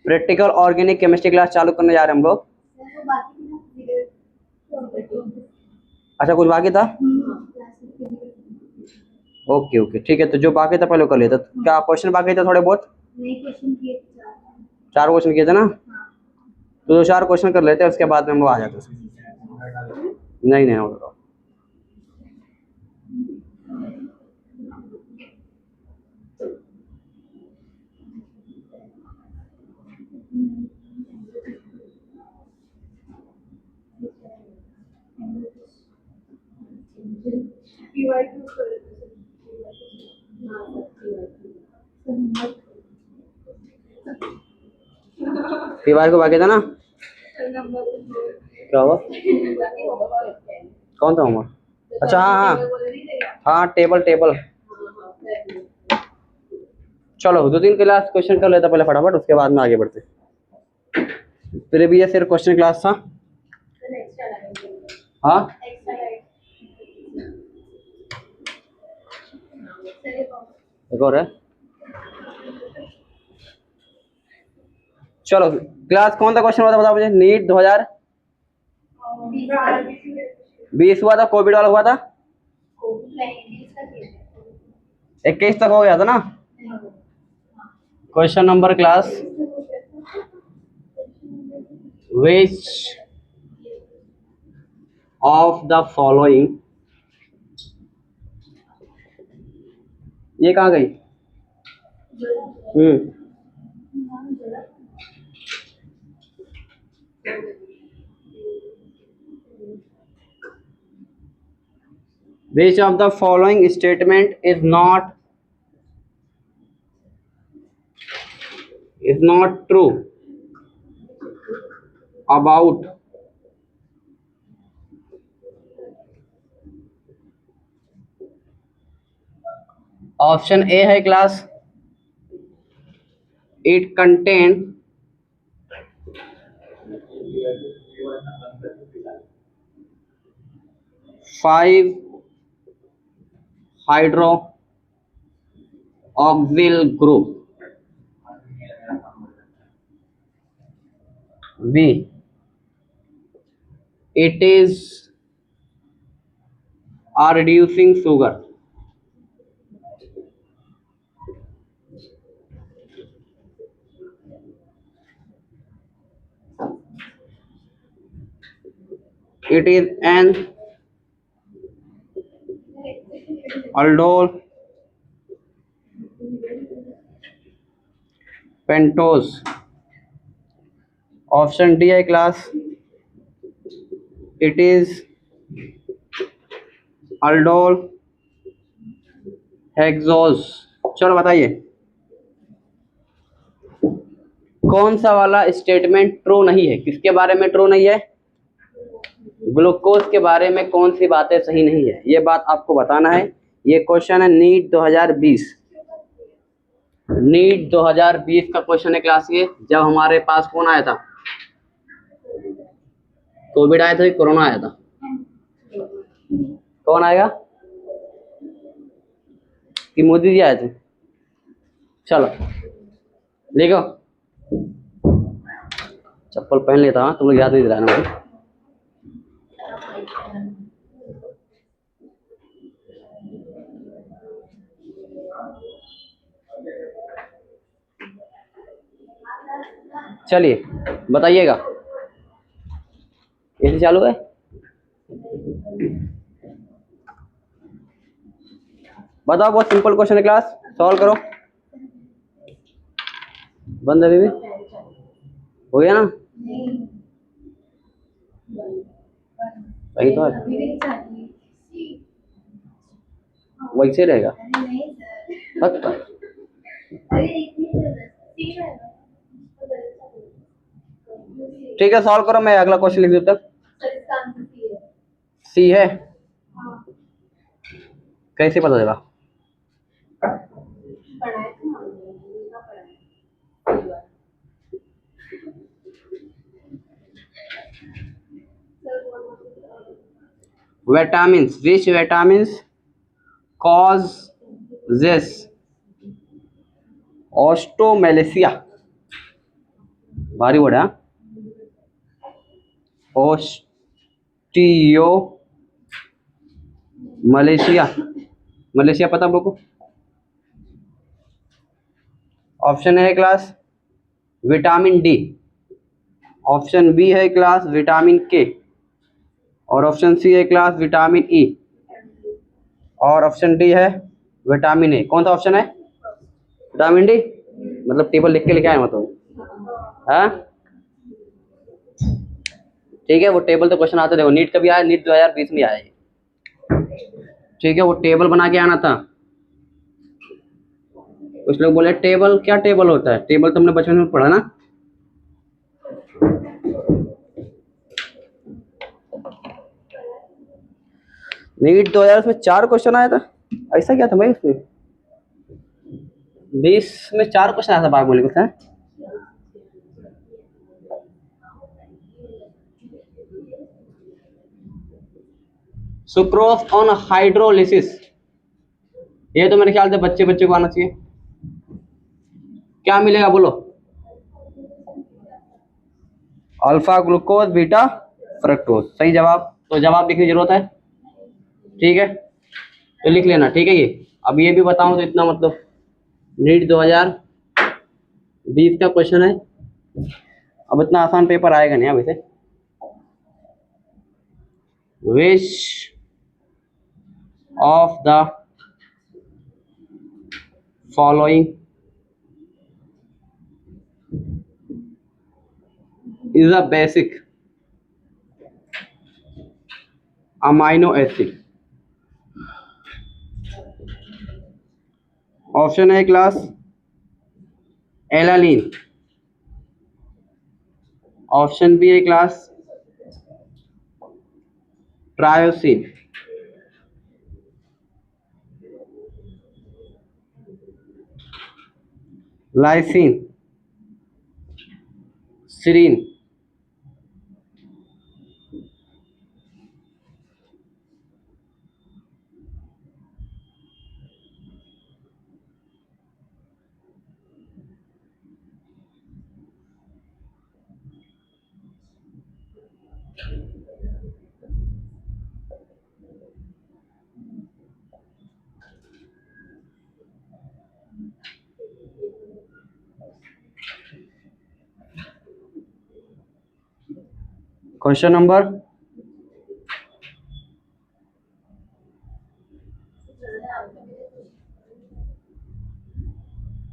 Practical organic chemistry class चालू करने जा रहे हैं हम लोग। अच्छा कुछ बाकी था? ओके ओके ठीक है, तो जो बाकी था पहले कर लेते। क्या क्वेश्चन बाकी थे थोड़े बहुत? 4 क्वेश्चन किए थे ना, तो 2-4 क्वेश्चन कर लेते हैं, उसके बाद में हम लोग आ जाते हैं। नहीं नहीं होगा। पीवाई को बाकी था ना, क्या हुआ? कौन था उमर? अच्छा हाँ हाँ हाँ, टेबल टेबल। चलो 2-3 क्लास क्वेश्चन कर लेता पहले फटाफट, उसके बाद में आगे बढ़ते। प्रीवियस ईयर क्वेश्चन क्लास था। हाँ एक और है। चलो क्लास कौन सा क्वेश्चन हुआ था बताओ मुझे। नीट 2020 हुआ था, कोविड वाला हुआ था, 21 तक हो गया था ना। Question number class, which of the following, ये कहाँ गई? Which of the following statement is not true about option A है class, it contain 5 hydroxyl group. B, it is a reducing sugar। It is an aldol pentose। Option D है class, it is aldol hexose. चलो बताइए कौन सा वाला statement true नहीं है, किसके बारे में ट्रू नहीं है? ग्लूकोज के बारे में कौन सी बातें सही नहीं है, ये बात आपको बताना है। ये क्वेश्चन है नीट 2020, नीट 2020 का क्वेश्चन है क्लास। ये जब हमारे पास कौन आया था? कोविड आया था कि कोरोना आया था? कौन आएगा कि मोदी जी आए थे? चलो लिखो, चप्पल पहन लेता हूँ, तुम लोग याद नहीं दिलाना मुझे। चलिए बताइएगा, ऐसे चालू है। बताओ, बहुत सिंपल क्वेश्चन है क्लास, सॉल्व करो। बंद अभी भी हो गया ना? सही तो है, वैसे रहेगा पक्का। ठीक है सॉल्व करो, मैं अगला क्वेश्चन लिख दूं तक। सी है, कैसे पता चला? vitamins, which vitamins causes osteomalacia? भारी वर्ड है। ओस्टियो मलेशिया, मलेशिया पता आप लोग को? ऑप्शन है class vitamin D, option B है क्लास विटामिन के, और ऑप्शन सी है क्लास विटामिन ई, और ऑप्शन डी है विटामिन ए। कौन सा ऑप्शन है? Vitamin D. मतलब टेबल लिख के लेके आए मतलब, हाँ ठीक है। वो टेबल तो क्वेश्चन आते देखो, नीट का भी आया, नीट 2020 में आया है, ठीक है। वो टेबल बना के आना था। कुछ लोग बोले टेबल, क्या टेबल होता है? टेबल तुमने बचपन में पढ़ा ना। नीट 2000 में 4 क्वेश्चन आया था, ऐसा क्या था भाई उसमें? 20 में 4 क्वेश्चन आया था बाग बोले कुछ है। सुक्रोज ऑन हाइड्रोलिसिस, ये तो मेरे ख्याल से बच्चे बच्चे को आना चाहिए। क्या मिलेगा बोलो? अल्फा ग्लूकोज बीटा फ्रक्टोज, सही जवाब। तो जवाब लिखने की जरूरत है, ठीक है, तो लिख लेना, ठीक है। ये अब ये भी बताऊं तो इतना मतलब नीट 2020 का क्वेश्चन है। अब इतना आसान पेपर आएगा नहीं अब इसे। Which of the following is a basic amino acid? Option है क्लास एलानीन, ऑप्शन बी है class tyrosine, lysine, serine. Question number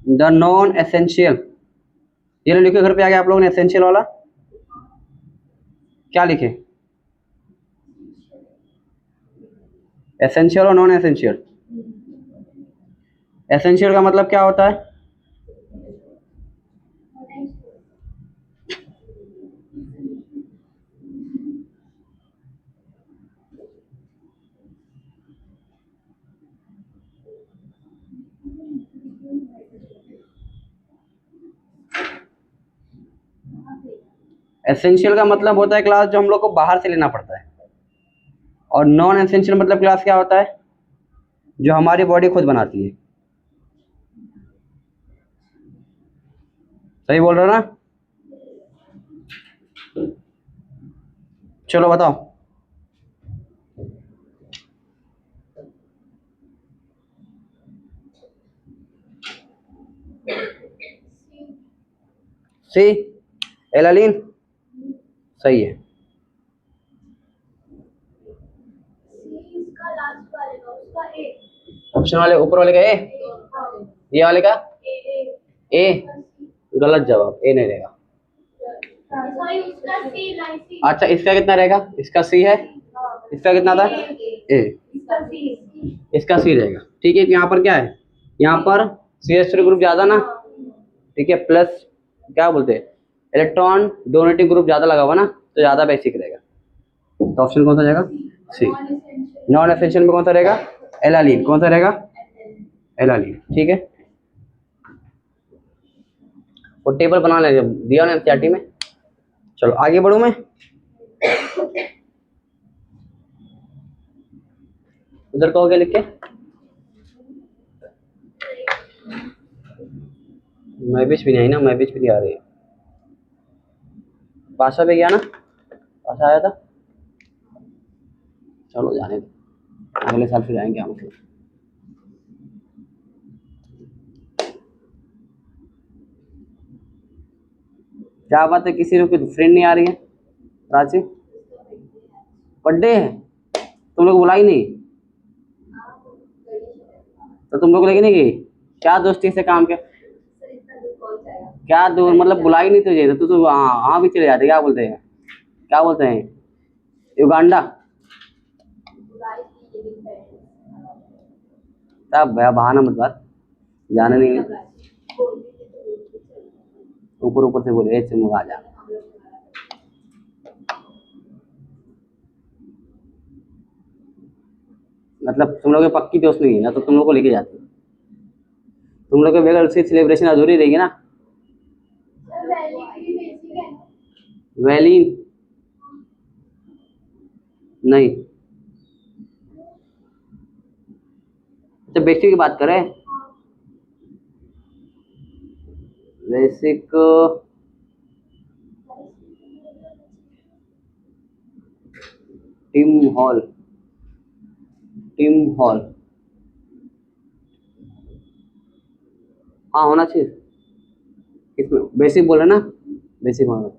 the non essential, ये लिखे घर पे आ गया आप लोगों ने एसेंशियल वाला, क्या लिखे? एसेंशियल और नॉन एसेंशियल। एसेंशियल का मतलब क्या होता है? एसेंशियल का मतलब होता है क्लास जो हम लोग को बाहर से लेना पड़ता है, और नॉन एसेंशियल मतलब क्लास क्या होता है? जो हमारी बॉडी खुद बनाती है। सही बोल रहे हो ना? चलो बताओ। सी एलालीन, सही है। ऑप्शन वाले ऊपर वाले का ए, ये वाले का ए, गलत जवाब, ए नहीं रहेगा। अच्छा इसका कितना रहेगा? इसका सी है, इसका कितना था? ए, इसका सी रहेगा, ठीक है। यहाँ पर क्या है? यहाँ पर CH3 ग्रुप ज्यादा ना, ठीक है, प्लस क्या बोलते हैं, इलेक्ट्रॉन डोनेटिंग ग्रुप ज्यादा लगा हुआ ना, तो ज्यादा बेसिक रहेगा। तो ऑप्शन कौन सा रहेगा? सी। नॉन एसेंशियल में कौन सा रहेगा? एलालीन। कौन सा रहेगा? एलालीन, ठीक है। वो टेबल बना ले दिया ना एनसीईआरटी में। चलो आगे बढ़ूं मैं। उधर कहोगे लिख के, मैं बीच भी नहीं आई ना, मैं बीच भी नहीं आ रही है। भाषा पे गया ना, भाषा आया था, चलो जाने दो, अगले साल फिर आएंगे हम। क्या बात है, किसी लोग की फ्रेंड नहीं आ रही है रांची? बर्थडे है, तुम लोग बुला ही नहीं, तो तुम लोग लेके नहीं गई? क्या दोस्ती से काम के, क्या दो मतलब बुला ही नहीं तुझे, तो तू हाँ भी चले जाते, क्या बोलते हैं, क्या बोलते हैं, युगांडा? तब बहाना मत बात, जाने नहीं है। ऊपर ऊपर से बोले चुम आ जा, मतलब तुम लोग की पक्की दोस्त नहीं है ना, तो तुम लोग को लेके जाती, तुम लोग के बगैर उसकी सेलिब्रेशन अधूरी रहेगी ना। वैलीन नहीं, तो बेसिक की बात करें, basic team hall, team hall हाँ होना चाहिए, इसमें बेसिक बोल रहे ना, बेसिक होना।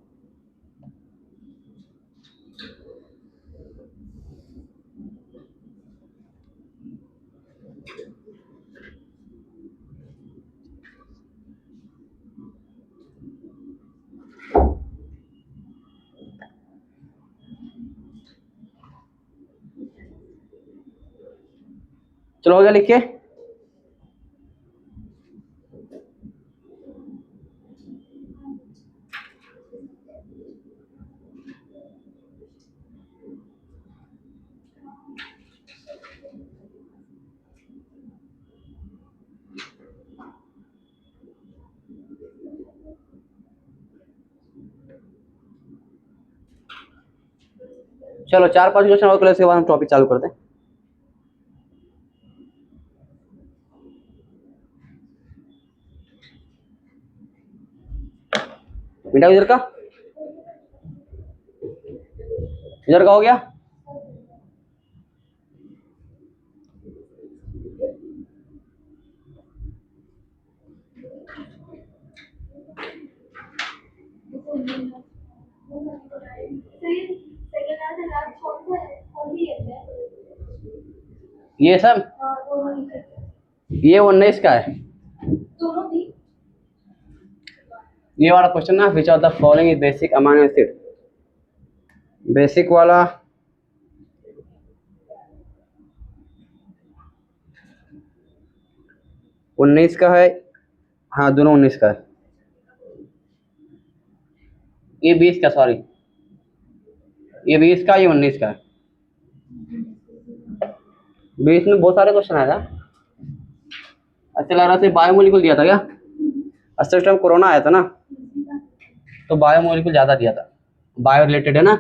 चलो हो गया लिख के, चलो 4-5 क्वेश्चन और क्लास के बाद हम टॉपिक चालू करते हैं। बेटा इधर का हो गया, ये सब ये 19 का है, ये वाला क्वेश्चन ना, विच of the following is basic amino acid, basic वाला 19 का है, हाँ दोनों 19 का है, ये 20 का, सॉरी ये 20 का, ये 19 का है। 20 में बहुत सारे क्वेश्चन आया था, अच्छा लग रहा था बायोमोलिकुल दिया था क्या, अच्छा उस टाइम कोरोना आया था ना, तो बायोमोलिकुल ज्यादा दिया था, बायो रिलेटेड है ना,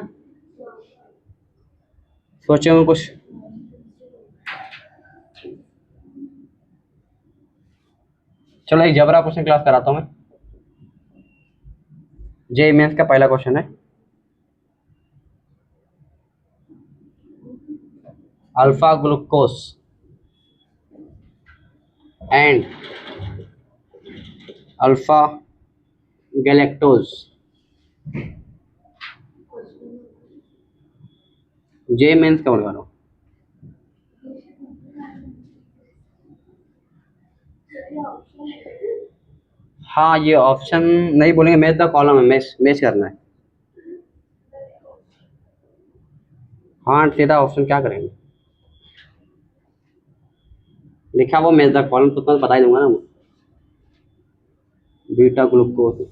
सोचे में कुछ। चलो एक जबरा क्वेश्चन क्लास कराता हूँ मैं, जे मेंस का पहला क्वेश्चन है, alpha glucose and alpha galactose, J mains का बनवा लो। हाँ ये ऑप्शन नहीं बोलेंगे, मैच द कॉलम है, मैच मैच करना है, हाँ सीधा ऑप्शन क्या करेंगे, लिखा वो मैच द कॉलम, तो तुम्हें बता ही दूंगा ना, बीटा ग्लूकोज,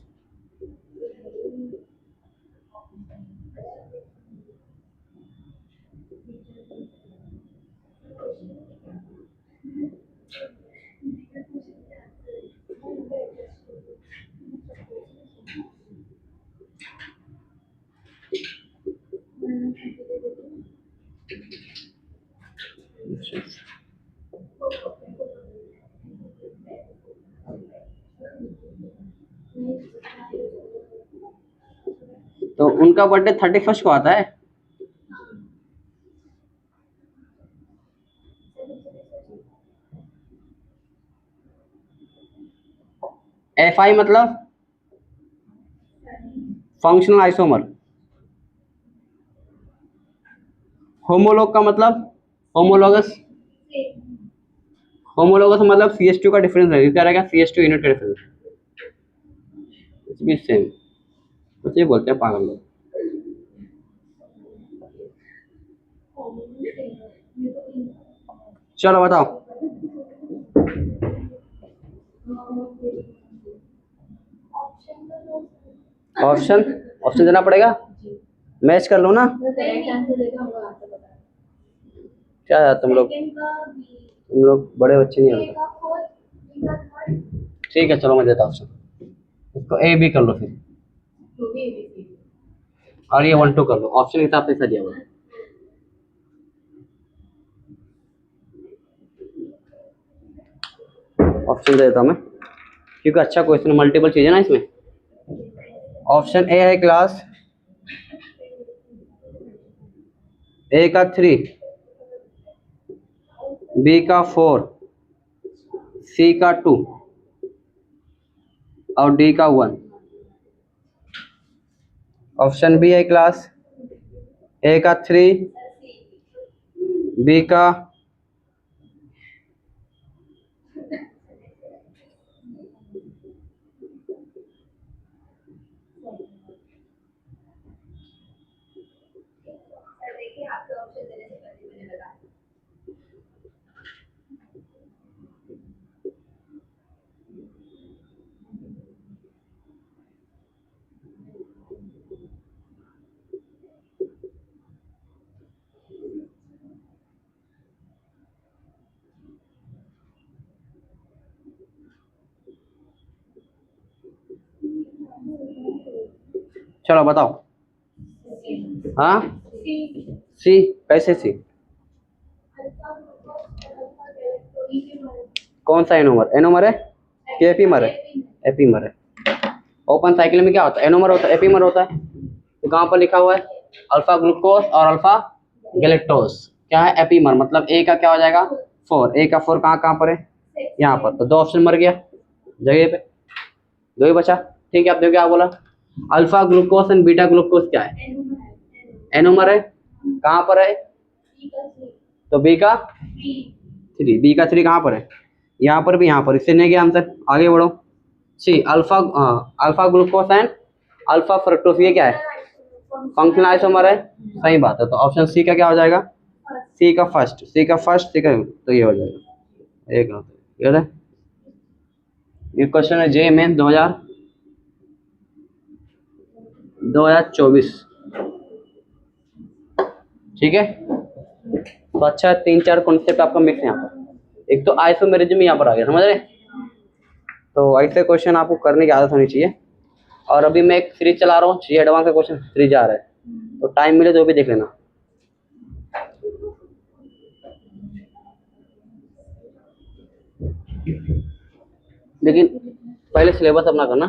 उनका बर्थडे 31 को आता है। FI मतलब फंक्शनल आइसोमर। होमोलॉग का मतलब होमोलॉगस। होमोलॉगस मतलब CH2 का डिफरेंस है, क्या रहेगा CH2 यूनिट का डिफरेंस। भी सेम कुछ ही बोलते हैं पागल लोग। चलो बताओ ऑप्शन ऑप्शन देना पड़ेगा, मैच कर लो ना। क्या है तुम लोग बड़े बच्चे नहीं होते। ठीक है चलो मैं देता ऑप्शन, इसको A B कर लो फिर, और ये 1 2 कर लो, ऑप्शन के हिसाब से ऐसा दिया हुआ है। ऑप्शन दे देता हूं मैं, क्योंकि अच्छा क्वेश्चन, मल्टीपल चीज है ना इसमें। ऑप्शन ए है क्लास, ए का 3, बी का 4, सी का 2 और डी का 1। ऑप्शन बी है क्लास, ए का 3, बी का चलो बताओ। हाँ सी, कैसे सी? कौन सा एनोमर? एनोमर है कि एपीमर है? एपीमर है। ओपन साइकिल में क्या होता है? एनोमर होता है, एपीमर होता है। तो कहाँ पर लिखा हुआ है? अल्फा ग्लूकोज और अल्फा गैलेक्टोज क्या है? एपीमर। मतलब ए का क्या हो जाएगा 4, ए का 4 कहाँ कहाँ पर है? यहाँ पर। तो 2 ऑप्शन मर गया जगह पे, 2 ही बचा। ठीक है, आप देखो क्या बोला, alpha glucose and beta glucose क्या है? एनोमर है। कहाँ पर है? तो बी का 3, बी का 3 कहाँ पर है? यहाँ पर भी, यहाँ पर। इससे नहीं गया आंसर, आगे बढ़ो। C alpha, alpha glucose and alpha fructose, ये क्या है? फंक्शनल आइसोमर है। सही बात है, तो ऑप्शन सी का क्या हो जाएगा? सी का फर्स्ट, सी का फर्स्ट, सी का, तो ये हो जाएगा एक याद है। ये क्वेश्चन है जे मेन 2024। ठीक है, तो अच्छा 3 4 कॉन्सेप्ट आपका मिक्स है यहाँ पर। एक तो आइसोमेरिज्म यहाँ पर आ गया, समझ रहे? तो ऐसे क्वेश्चन आपको करने की आदत होनी चाहिए। और अभी मैं एक सीरीज चला रहा हूँ, जी एडवांस का क्वेश्चन सीरीज आ रहा है, तो टाइम मिले तो भी देख लेना। लेकिन पहले सिलेबस अपना करना,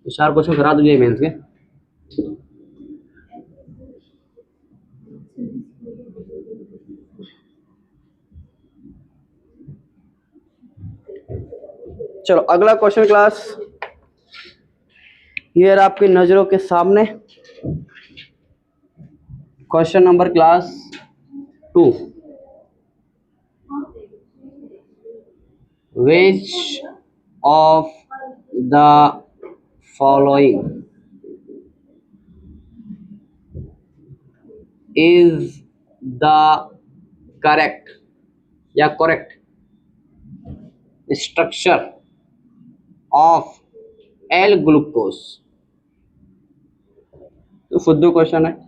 4 क्वेश्चन करा दीजिए मेंस के। चलो अगला क्वेश्चन क्लास, ये आपकी नजरों के सामने question number class 2, which of the following is the correct या correct structure of L glucose? तो फुद्दू क्वेश्चन है।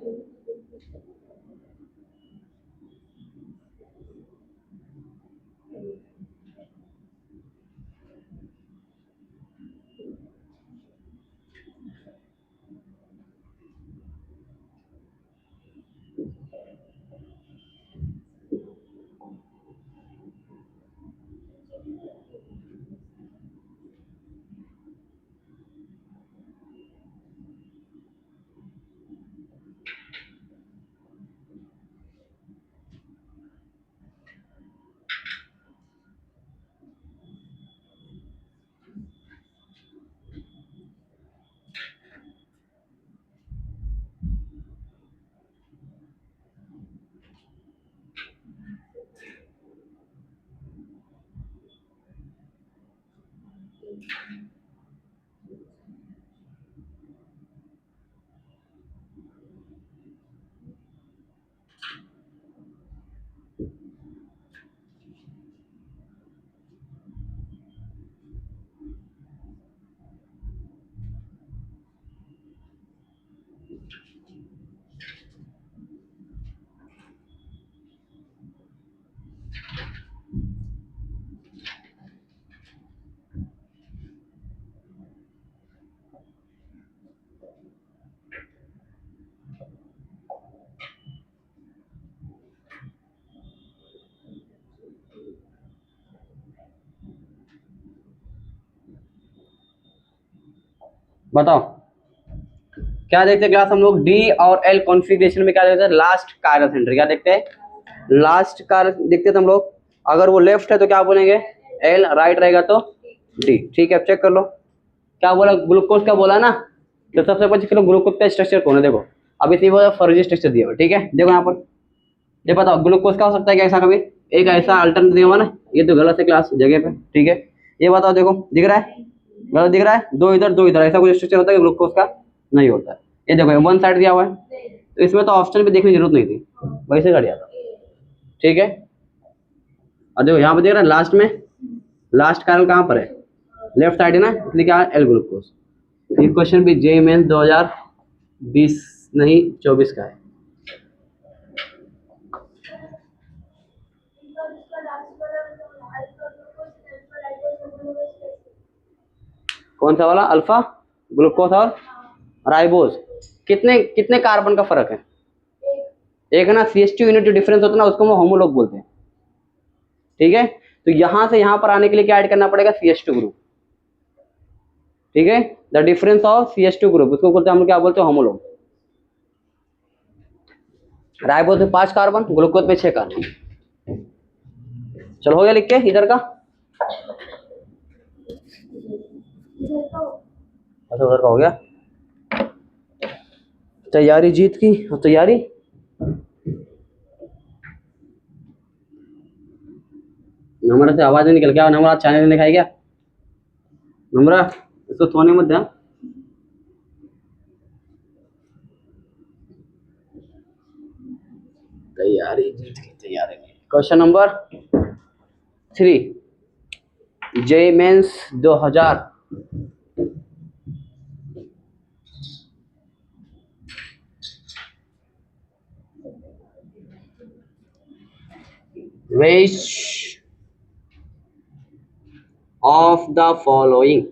बताओ क्या देखते हैं क्लास हम लोग डी और एल कॉन्फ़िगरेशन में क्या देखते हैं, लास्ट कायरल सेंटर क्या देखते हैं, लास्ट कार देखते थे हम लोग। अगर वो लेफ्ट है तो क्या बोलेंगे एल, राइट रहेगा तो डी। ठीक है, अब चेक कर लो क्या बोला, ग्लूकोज का बोला ना। तो सबसे पहले चलो ग्लूकोज का स्ट्रक्चर कौन है, देखो अब इसी बोला फर्जी स्ट्रक्चर दिया हुआ। ठीक है, देखो यहाँ पर ये बताओ ग्लूकोज का हो सकता है क्या ऐसा, कभी एक ऐसा अल्टरनेट दिया हुआ ना, ये तो गलत है क्लास जगह पे। ठीक है, ये बताओ देखो दिख रहा है, गलत दिख रहा है, दो इधर दो इधर, ऐसा कोई स्ट्रक्चर होता है ग्लूकोज का, नहीं होता है। ये देखो वन साइड दिया हुआ है, तो इसमें तो ऑप्शन भी देखने की जरूरत नहीं थी, वैसे कर दिया था। ठीक है, और देखो यहाँ पे देख रहा है लास्ट में, लास्ट कार्बन कहाँ पर है, लेफ्ट साइड है ना, इसलिए क्या है एल ग्लूकोज। ये क्वेश्चन भी जेईई मेंस 2020 नहीं 24 का है। कौन सा वाला, अल्फा ग्लूकोज और राइबोज, कितने कितने कार्बन का फर्क है, एक है ना CH2 यूनिट जो डिफरेंस होता है ना, उसको हम होमोलॉग बोलते हैं। ठीक है, तो यहां से यहां पर आने के लिए क्या ऐड करना पड़ेगा, CH2 ग्रुप। ठीक है, the difference of CH2 group, उसको बोलते हैं हम लोग क्या बोलते हैं, होमोलॉग। राइबोज में 5 कार्बन, ग्लूकोज में 6 कार्बन। चलो हो गया लिख के इधर का, अच्छा उधर का हो गया। तैयारी जीत की, और तैयारी नम्रा से आवाज नहीं निकल गया, नम्रा चाइनीज नहीं खाई क्या, नम्रा इसको सोने मत दे। तैयारी जीत की, तैयारी। Question number 3 JEE mains 2000 which of the following,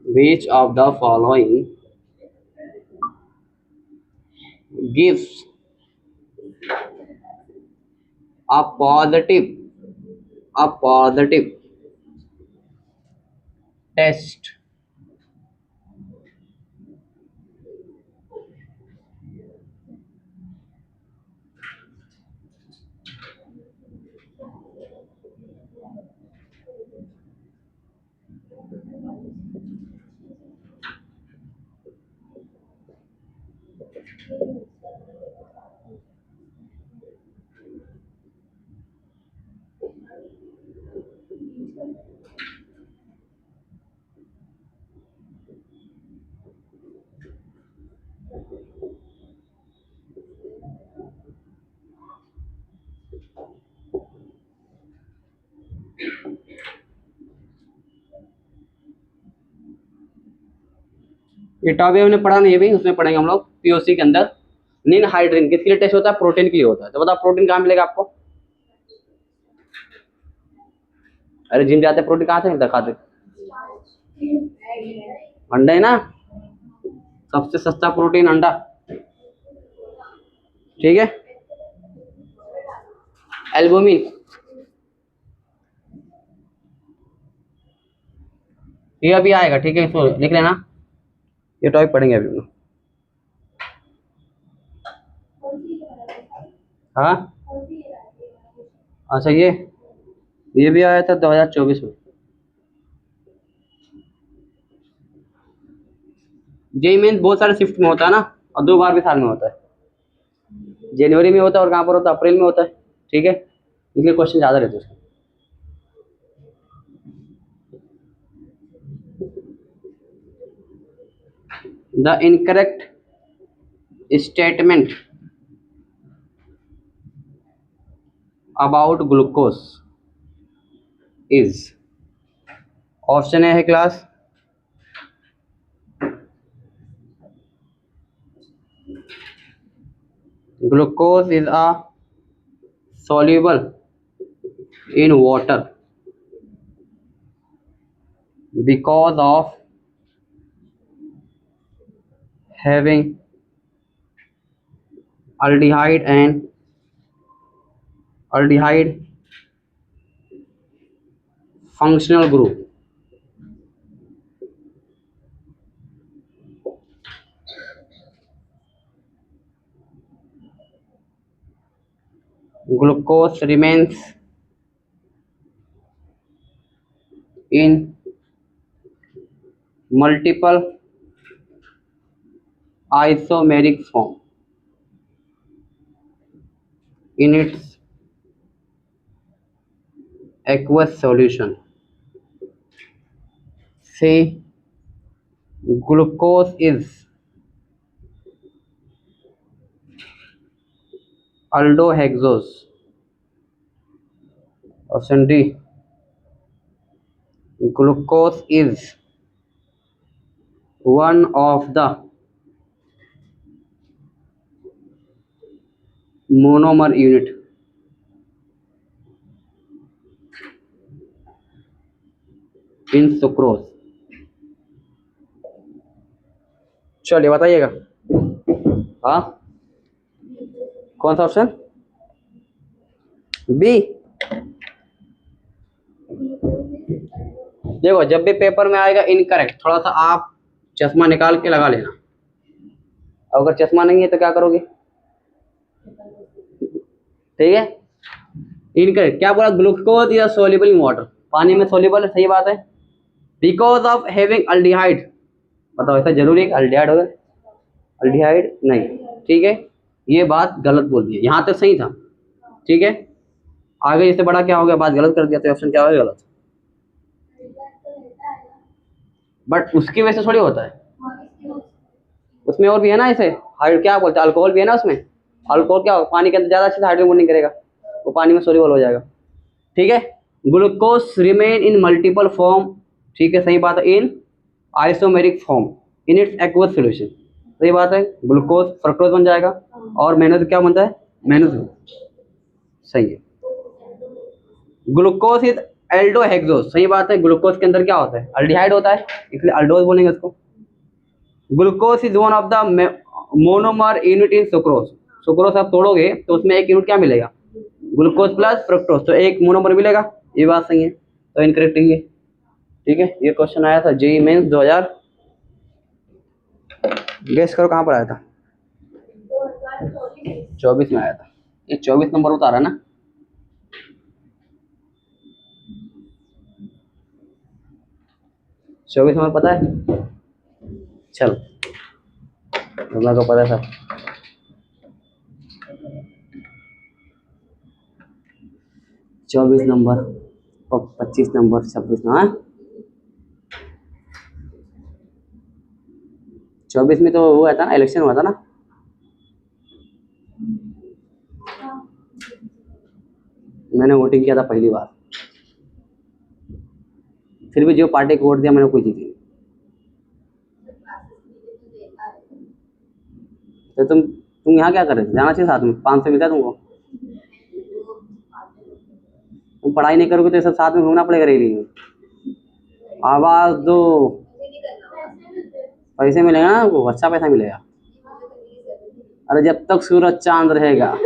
which of the following gives a positive test ये टॉपिक हमने पढ़ा नहीं है भाई, उसमें पढ़ेंगे हम लोग पीओसी के अंदर। निन हाइड्रीन किसके लिए टेस्ट होता है, प्रोटीन के लिए होता है। तो बताओ प्रोटीन कहाँ मिलेगा आपको, अरे जिम जाते प्रोटीन कहाँ से मिलता है, खाते अंडा है ना, सबसे सस्ता प्रोटीन अंडा। ठीक है, एल्बुमिन, ये अभी आएगा। ठीक है, इसको लिख लेना, ये टॉपिक पढ़ेंगे अभी हम लोग। हाँ अच्छा, ये भी आया था 2024 में। जेईई मेंस बहुत सारे शिफ्ट में होता है ना, और 2 बार भी साल में होता है, जनवरी में होता है और कहाँ पर होता है, अप्रैल में होता है। ठीक है, इसलिए क्वेश्चन ज़्यादा रहते हैं उसके। The incorrect statement about glucose is, option A है class glucose is a soluble in water because of having aldehyde functional group. Glucose remains in multiple isomeric form in its aqueous solution. Say glucose is aldohexose. Option D, glucose is one of the monomer unit in sucrose. चलिए बताइएगा, हाँ कौन सा option? B. देखो जब भी paper में आएगा इनकरेक्ट, थोड़ा सा आप चश्मा निकाल के लगा लेना, अगर चश्मा नहीं है तो क्या करोगे? ठीक है, इनकरेक्ट क्या बोला? ग्लूकोज या सोल्यूबल इन वाटर, पानी में सोल्यूबल है, सही बात है। बिकॉज ऑफ हैविंग अल्डिहाइड, बताओ ऐसा जरूरी है कि अल्डिहाइड होगा? अल्डिहाइड नहीं, ठीक है, ये बात गलत बोल दी है, यहाँ तक सही था, ठीक है, आगे इससे बड़ा क्या हो गया, बात गलत कर दिया, तो ऑप्शन क्या होगा? गलत। बट उसकी वजह से थोड़ी होता है, उसमें और भी है ना, ऐसे हाइड क्या बोलते हैं, अल्कोहल भी है ना उसमें, अल्कोहल क्या होगा, पानी के अंदर ज़्यादा अच्छे से हाइड्रोजन बॉन्डिंग करेगा, वो पानी में सोल्यूबल हो जाएगा, ठीक है। Glucose remain in multiple form, ठीक है, सही बात है, in isomeric form in its aqueous solution, सही बात है, ग्लूकोज फ्रक्टोज बन जाएगा और मैनोज क्या बनता है? मैनोज, सही है। ग्लूकोज इज एल्डोहेक्सोज, सही बात है, ग्लूकोज के अंदर क्या होता है? अल्डिहाइड होता है, इसलिए अल्डोज बोलेंगे उसको। Glucose is one of the monomer unit in sucrose, sucrose आप तोड़ोगे तो उसमें एक यूनिट क्या मिलेगा? ग्लूकोज प्लस फ्रक्टोज, तो एक मोनोमर मिलेगा, ये बात सही है, तो इनकरेक्ट है, ठीक है। ये क्वेश्चन आया था जेईई मेंस 2000, गेस करो कहाँ पर आया था? 24 में आया था, ये 24 नंबर उतारा रहा ना, चौबीस नंबर पता है? चलो तुम्हारे को पता था, 24 नंबर, 25 नंबर, 26 नंबर, 24 में तो वो हुआ था ना, इलेक्शन हुआ था ना, मैंने वोटिंग किया था पहली बार, फिर भी जो पार्टी को वोट दिया मैंने कोई जीती। तो तुम यहाँ क्या कर रहे थे? जाना चाहिए साथ में, 500 मिलता है तुमको, तुम पढ़ाई नहीं करोगे तो सब साथ में घूमना पड़ेगा रैली में। आवाज दो, पैसे मिलेगा ना आपको, अच्छा पैसा मिलेगा, अरे जब तक सूरज चांद रहेगा।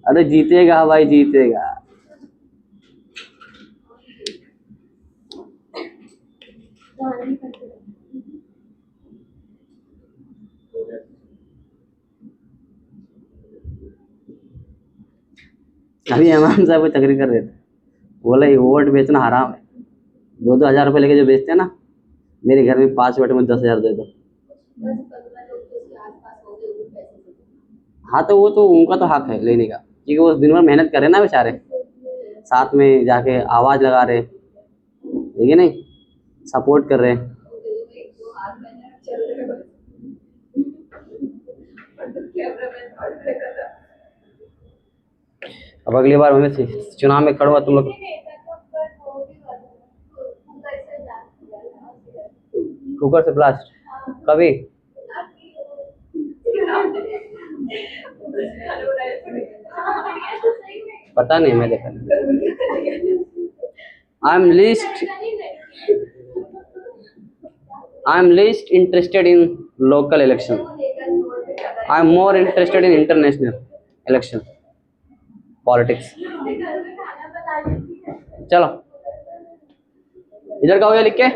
अरे जीतेगा भाई, जीतेगा। अभी इमाम साहब को तकरीर कर रहे थे, बोला ये वोट बेचना हराम है, 2-2 हजार रुपये लेके जो बेचते हैं ना, मेरे घर में 5 वोट में 10,000 दे दो। हाँ तो वो तो उनका तो हक है लेने का, क्योंकि वो दिन भर मेहनत कर रहे ना बेचारे, साथ में जाके आवाज लगा रहे, ठीक है नहीं, सपोर्ट कर रहे। अब अगली बार हमें चुनाव में खड़ा हुआ तुम लोग कुकर से ब्लास्ट कभी पता नहीं, मैं देखा नहीं। I am least interested in local election. I am more interested in international election politics. चलो इधर का हो गया लिख के।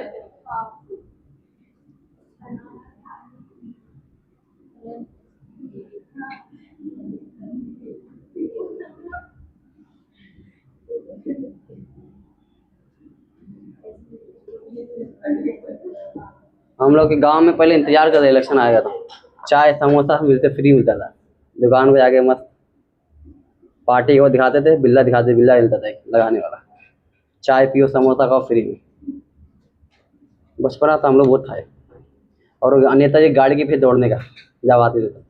हम लोग के गांव में पहले इंतजार करते इलेक्शन आएगा तो चाय समोसा मिलते, फ्री मिलता था, दुकान पे जाके मस्त पार्टी को दिखाते थे, बिल्ला दिखाते, बिल्ला मिलता था एक लगाने वाला, चाय पियो समोसा खाओ फ्री में। बचपना था हम लोग बहुत खाए। और नेताजी गाड़ी की फिर दौड़ने का जब आते थे तो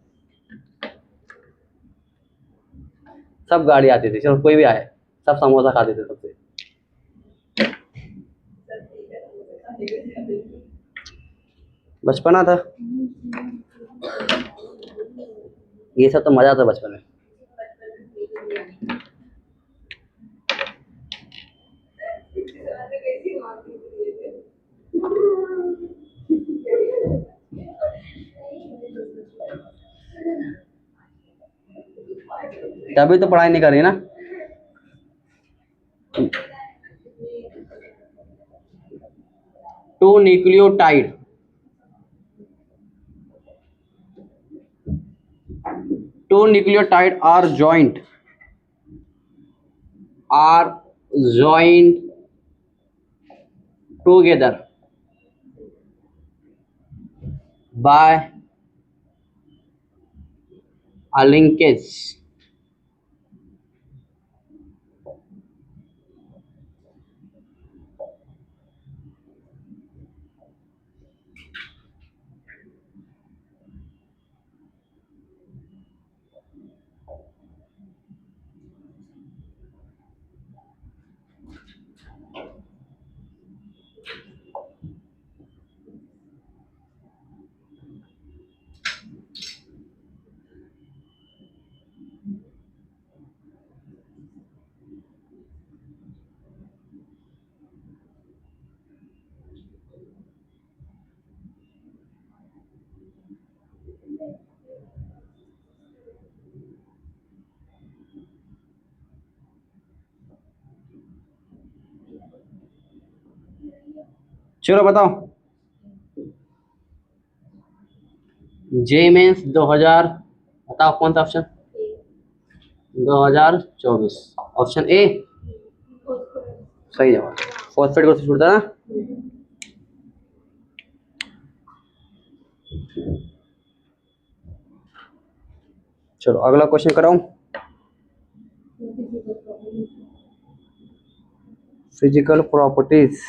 सब गाड़ी आती थी, चलो कोई भी आए सब समोसा खाते थे सबसे। बचपना था, ये सब तो मजा था बचपन में। तभी तो पढ़ाई नहीं कर रही ना। Two nucleotide are joined together by a linkage. चलो बताओ, जे मेंस 2000, बताओ कौन सा ऑप्शन? 2024 ऑप्शन ए सही जवाब। फॉस्फेट को छूटता ना। चलो अगला क्वेश्चन कराऊं। फिजिकल प्रॉपर्टीज,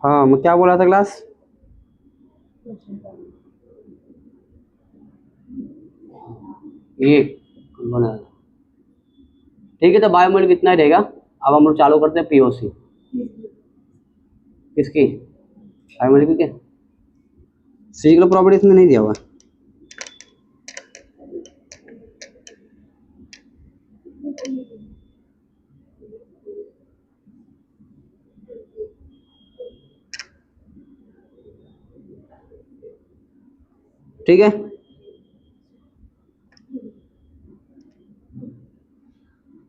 हाँ मैं क्या बोला था क्लास? ये बना। ठीक है, तो बायोमोल कितना ही रहेगा। अब हम लोग चालू करते हैं पीओसी। किसकी? बायोमोल की। फिजिकल प्रॉपर्टीज में नहीं दिया हुआ। ठीक है।